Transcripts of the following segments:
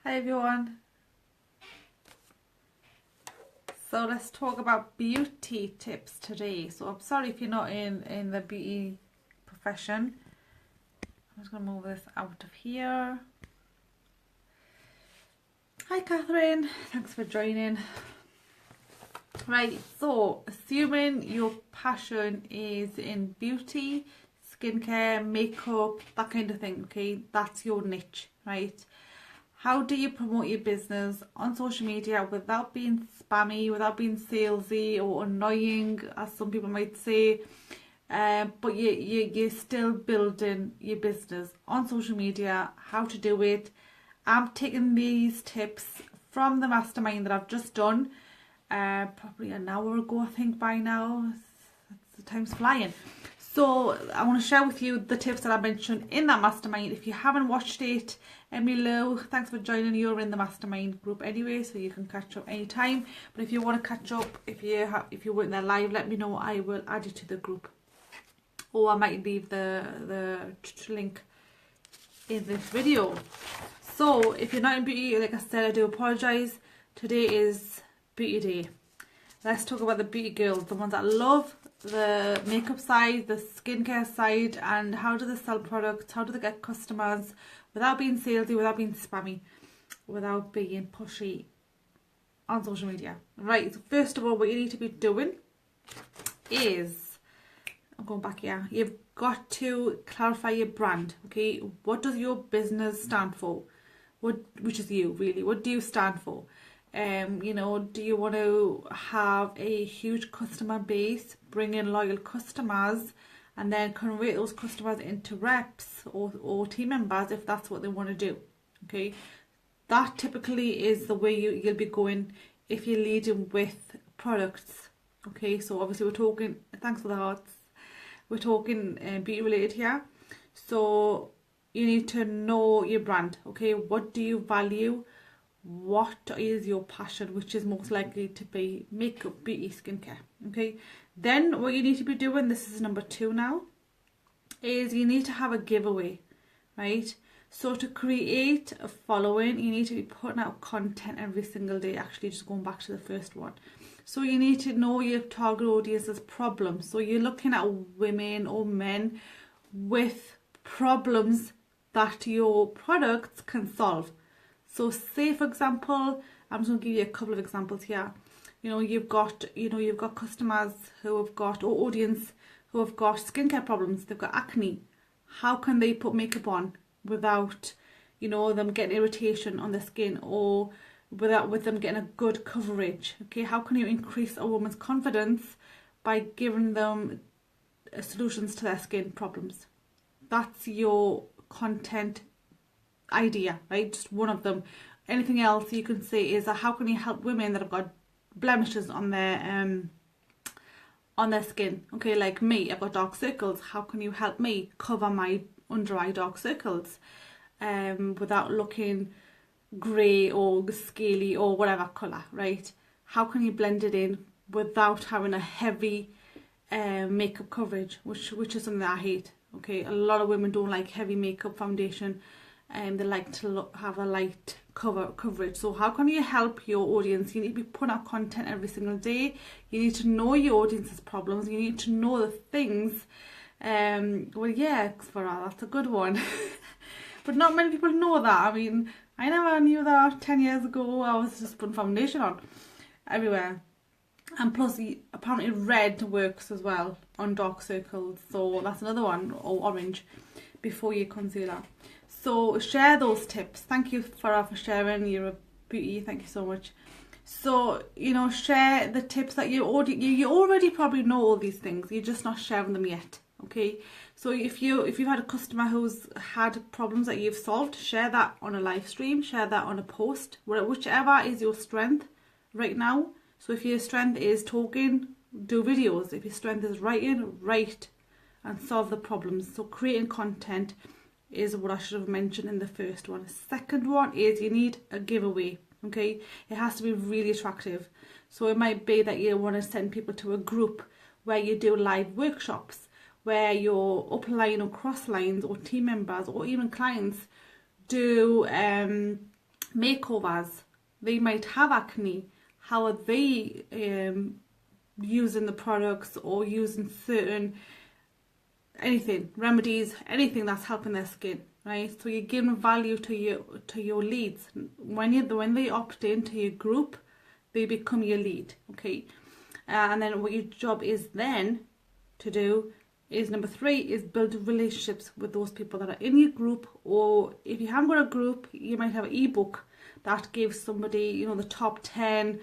Hi everyone. So let's talk about beauty tips today. So I'm sorry if you're not in the beauty profession. I'm just going to move this out of here. Hi Catherine, thanks for joining. Right, so assuming your passion is in beauty, skincare, makeup, that kind of thing, okay, that's your niche, right? How do you promote your business on social media without being spammy, without being salesy or annoying, as some people might say, but you're still building your business on social media? How to do it? I'm taking these tips from the mastermind that I've just done, probably an hour ago, I think, by now. The time's flying. So I want to share with you the tips that I mentioned in that mastermind. If you haven't watched it, Emily, thanks for joining. You're in the mastermind group anyway, so you can catch up anytime. But if you want to catch up, if you weren't there live, let me know. I will add you to the group, or I might leave the link in this video. So if you're not in beauty, like I said, I do apologise. Today is beauty day. Let's talk about the beauty girls, the ones that love the makeup side, the skincare side, and how do they sell products, how do they get customers without being salesy, without being spammy, without being pushy on social media. Right, so first of all, what you need to be doing is, I'm going back here, you've got to clarify your brand, okay? What does your business stand for? Which is you, really. What do you stand for? You know, do you want to have a huge customer base, bring in loyal customers, and then convert those customers into reps or team members if that's what they want to do? Okay, that typically is the way you'll be going if you're leading with products. Okay, so obviously we're talking, thanks for the hearts, we're talking beauty related here. So you need to know your brand. Okay, what do you value? What is your passion, which is most likely to be makeup, beauty, skincare. Okay, then what you need to be doing, this is number 2 now, is you need to have a giveaway, right? So to create a following, you need to be putting out content every single day. Actually, just going back to the first one, so you need to know your target audience's problems. So you're looking at women or men with problems that your products can solve. So say, for example, I'm just going to give you a couple of examples here. You've got customers who have got, or audience who have got skincare problems. They've got acne. How can they put makeup on without, them getting irritation on their skin, or with them getting a good coverage? Okay, how can you increase a woman's confidence by giving them solutions to their skin problems? That's your content idea, right? Just one of them. Anything else you can say is how can you help women that have got blemishes on their skin? Okay, like me, I've got dark circles. How can you help me cover my under eye dark circles without looking grey or scaly or whatever colour, right? How can you blend it in without having a heavy makeup coverage, which is something that I hate. Okay, a lot of women don't like heavy makeup foundation, and they like to have a light coverage. So how can you help your audience? You need to be putting out content every single day. You need to know your audience's problems. You need to know the things. Well, yeah, that's a good one. But not many people know that. I mean, I never knew that 10 years ago. I was just putting foundation on everywhere. And plus, apparently red works as well on dark circles. So that's another one, or orange, before your concealer. So share those tips. Thank you for sharing. You're a beauty. Thank you so much. So, share the tips that you already probably know all these things. You're just not sharing them yet. Okay. So if you've had a customer who's had problems that you've solved, share that on a live stream. Share that on a post. Whichever is your strength right now. So if your strength is talking, do videos. If your strength is writing, write and solve the problems. So creating content is what I should have mentioned in the first one. The second one is you need a giveaway. Okay, it has to be really attractive. So it might be that you want to send people to a group where you do live workshops, where your upline or cross lines or team members or even clients do makeovers. They might have acne. How are they using the products or using certain remedies, anything that's helping their skin, right? So you're giving value to your leads. When they opt into your group, they become your lead, okay? And then what your job is then to do is number 3 is build relationships with those people that are in your group, or if you haven't got a group, you might have an ebook that gives somebody, the top 10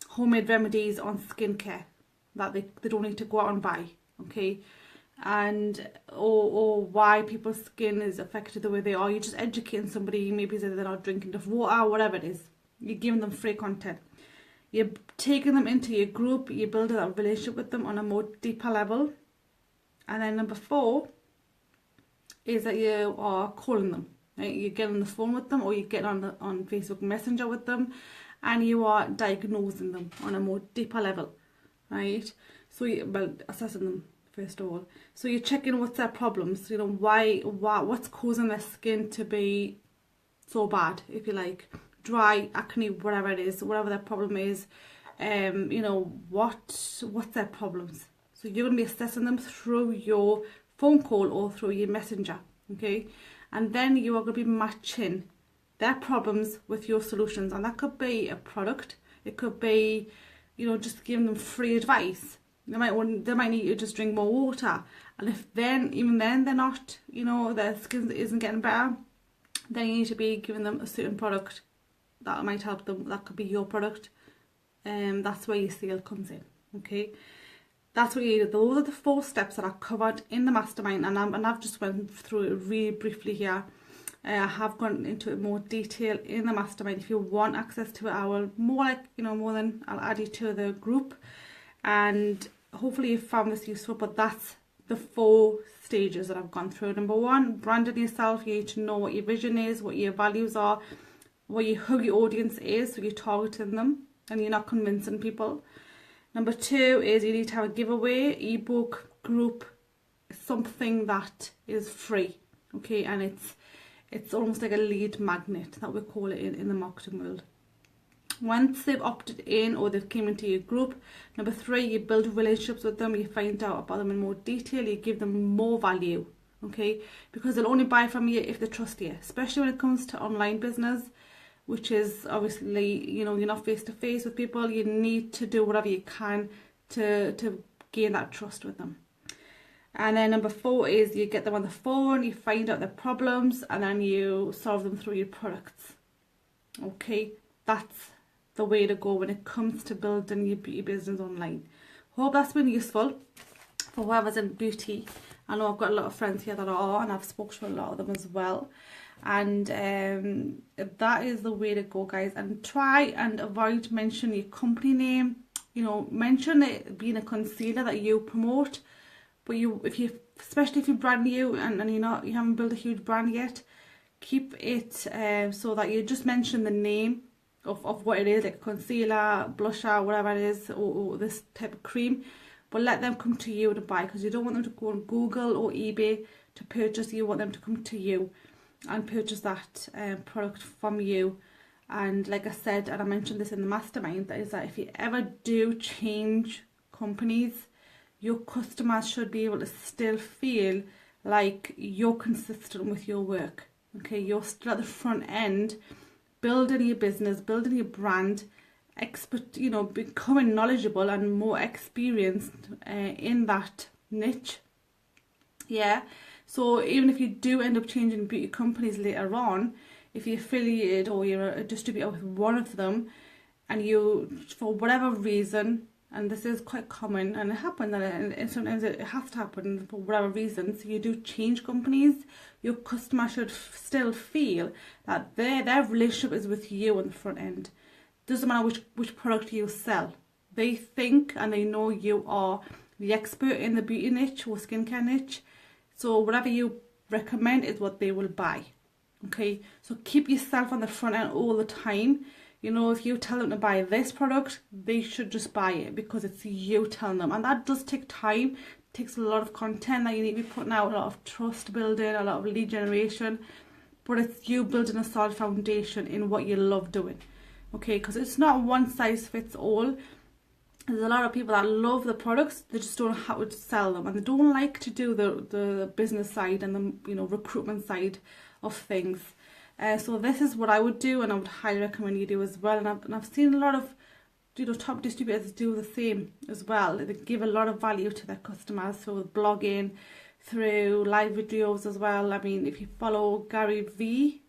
homemade remedies on skincare that they don't need to go out and buy, okay? And or why people's skin is affected the way they are. You're just educating somebody, maybe they're not drinking enough water, whatever it is. You're giving them free content. You're taking them into your group, you're building that relationship with them on a more deeper level. And then number 4 is that you are calling them, right? You get on the phone with them, or you get on Facebook Messenger with them, and you are diagnosing them on a more deeper level, right? So assessing them first of all. So you're checking what's their problems, what's causing their skin to be so bad, if you like, dry, acne, whatever it is, whatever their problem is, what's their problems. So you're going to be assessing them through your phone call or through your messenger, okay? And then you are going to be matching their problems with your solutions, and that could be a product, it could be, just giving them free advice. They might need you to just drink more water, and if even then they're not, their skin isn't getting better, then you need to be giving them a certain product that might help them. That could be your product, and that's where your sale comes in, okay? That's what you do. Those are the 4 steps that are covered in the mastermind, and I've just went through it really briefly here. I have gone into it more detail in the mastermind. If you want access to it, I will more than I'll add you to the group, and hopefully you found this useful. But that's the 4 stages that I've gone through. Number 1, branding yourself. You need to know what your vision is, what your values are, who your audience is, so you're targeting them and you're not convincing people. Number 2 is you need to have a giveaway, ebook, group, something that is free, okay? And it's almost like a lead magnet that we call it in the marketing world. Once they've opted in or they've came into your group, number 3, you build relationships with them, you find out about them in more detail, you give them more value, okay? Because they'll only buy from you if they trust you, especially when it comes to online business, which is obviously, you're not face to face with people. You need to do whatever you can to gain that trust with them. And then number 4 is you get them on the phone, you find out their problems, and then you solve them through your products. Okay, that's the way to go when it comes to building your beauty business online. Hope that's been useful for whoever's in beauty. I know I've got a lot of friends here that are, and I've spoken to a lot of them as well. And that is the way to go, guys. And try and avoid mentioning your company name. Mention it being a concealer that you promote, but especially if you're brand new and you haven't built a huge brand yet, keep it so that you just mention the name of what it is, like concealer, blusher, whatever it is, or this type of cream. But let them come to you to buy, because you don't want them to go on Google or eBay to purchase. You want them to come to you and purchase that product from you. And like I said, and I mentioned this in the mastermind, that is that if you ever do change companies, your customers should be able to still feel like you're consistent with your work. Okay, you're still at the front end, building your business, building your brand, becoming knowledgeable and more experienced in that niche. Yeah. So even if you do end up changing beauty companies later on, if you're affiliated or you're a distributor with one of them, and you, for whatever reason, and this is quite common and it happens, and sometimes it has to happen for whatever reason, so you do change companies, your customer should still feel that their relationship is with you on the front end. Doesn't matter which product you sell. They think and they know you are the expert in the beauty niche or skincare niche. So whatever you recommend is what they will buy. Okay, so keep yourself on the front end all the time. If you tell them to buy this product, they should just buy it because it's you telling them. And that does take time. It takes a lot of content that you need to be putting out, a lot of trust building, a lot of lead generation. but it's you building a solid foundation in what you love doing. Okay, because it's not one size fits all. There's a lot of people that love the products, they just don't know how to sell them, and they don't like to do the business side and the, you know, recruitment side of things. So this is what I would do, and I would highly recommend you do as well. And I've seen a lot of, you know, top distributors do the same as well. They give a lot of value to their customers through blogging, through live videos as well. I mean, if you follow Gary V,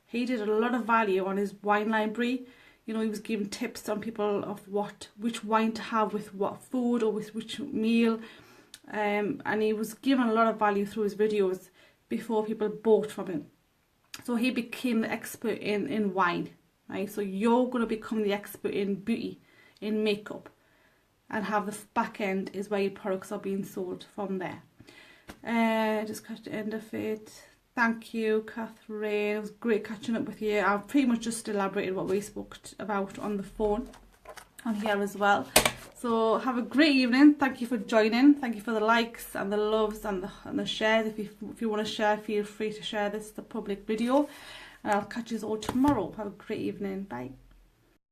he did a lot of value on his wine library. You know, he was giving tips on people of which wine to have with what food or with which meal. And he was giving a lot of value through his videos before people bought from him. So he became the expert in wine, right? So you're going to become the expert in beauty, in makeup, and have the back end is where your products are being sold from there. Just catch the end of it. Thank you, Catherine. It was great catching up with you. I've pretty much just elaborated what we spoke about on the phone on here as well. So have a great evening. Thank you for joining. Thank you for the likes and the loves and the shares. If you want to share, feel free to share this, the public video. And I'll catch you all tomorrow. Have a great evening. Bye.